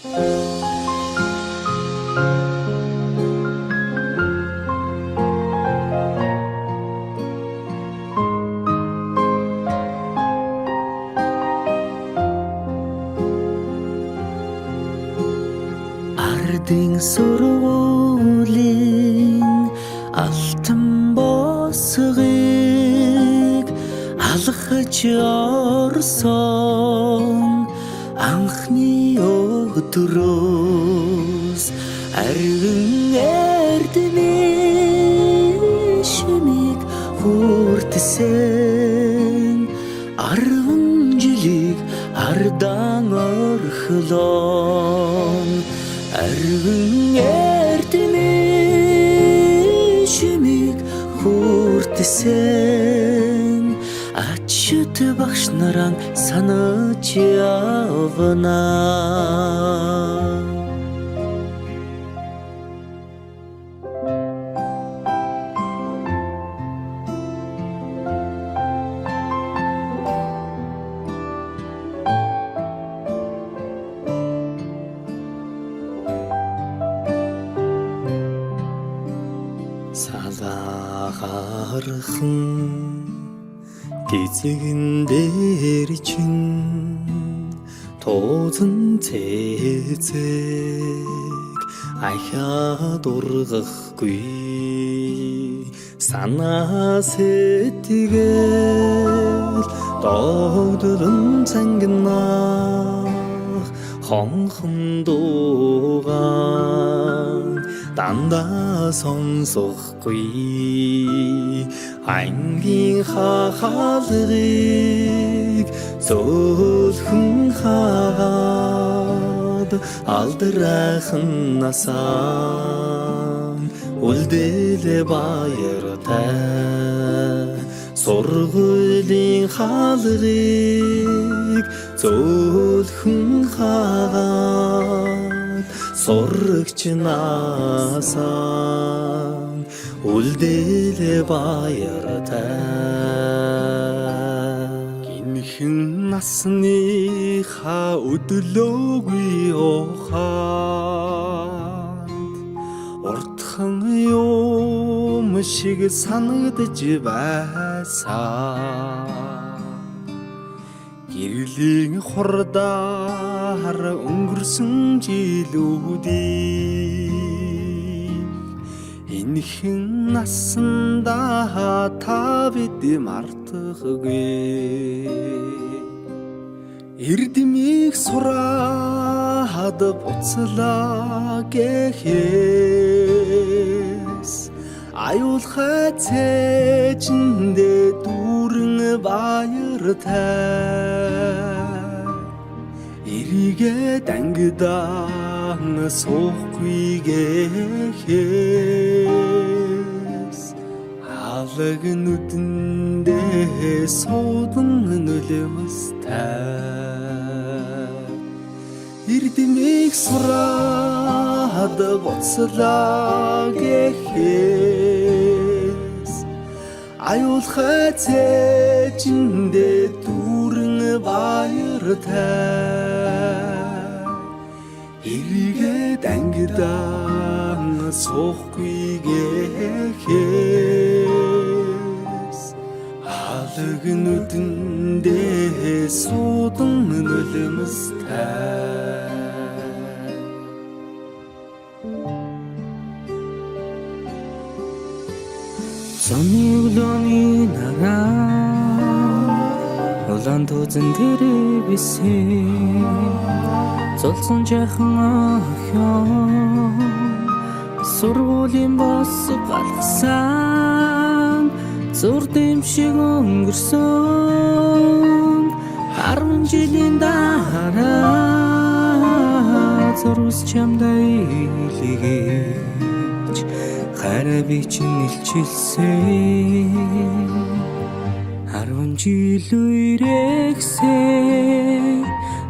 Ардын сургуулийн алтан босгыг алхаж орсон анхны өдрөөс арвин эрдмийн шимийг хүртсэн 10 жилиг ардан орхлон арвин эрдмийн шимийг хүртсэн ачт багш наран санаж явна. Салахархан гизэгэн дээр чинь тоозон цэцэг ахаад ургахгүй санаа сэтгэл догдолн цангинах хонхон дуугаан дандаа сонсохгүй ангийн хахалгыг зөөлхөн хаад алдрайхан насаа үлдээлэ баяртай сургуулийн хаалгыг зөөлхөн хаад сурагч насаа үлдээлэ баяртай гинхэн насныхаа өдлөөгүй ухаанд уртхан юм шиг санагдаж байсан гэрлийн хурдаар өнгөрсөн жилүүдийг энэхэн насандаа та бид мартахгүй эрдмийг сураад буцлаа гэхээс аюулхай цээжиндээ дүүрэн баяртай эрийгээ дангидаан суухгүй гэхээс алаг нүдэндээ суудан нулимстай эрдмийг сураад буцлаа гэхээс аюулхай цээжиндээ дүүрэн баяртай эрийгээ дангидаан суухгүй гэхээс алаг нүдэндээ суудан нулимстай Сонны үлөөний нараа улаан тузан дээр бисэн золсон жахан охин сургуулийн бос галгасан зур дэмшиг өнгөрсөн 10 жилийн дараа зурус чамдаа илгээж хараа чинь илчилсэн 10 жил үрэгсээ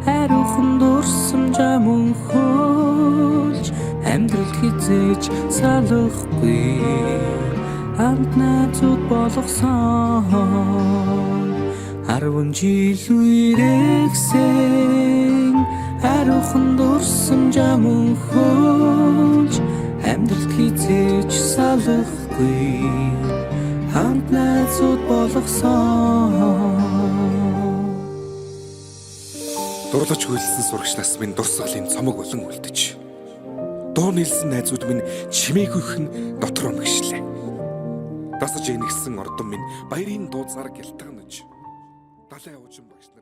хариухан дурсамжаа мөнхөлж амьдрал хизээж салахгүй хамт найзууд болгосон 10 жил үрэгсэн хариухан дурсамжаа мөнхөлж амьдралд хизээж салахгүй хамт найзууд болгосон. Дурлаж хөлсөн сурагчнаас минь дурсгалын цомог болон үлдэж. Дуу нийлсэн найзууд минь чимээгүйхэн дотор унагшлаа. Дасаж игнэгсэн ордон минь баярын дууцаар гялтганаж. Далайн уужин багш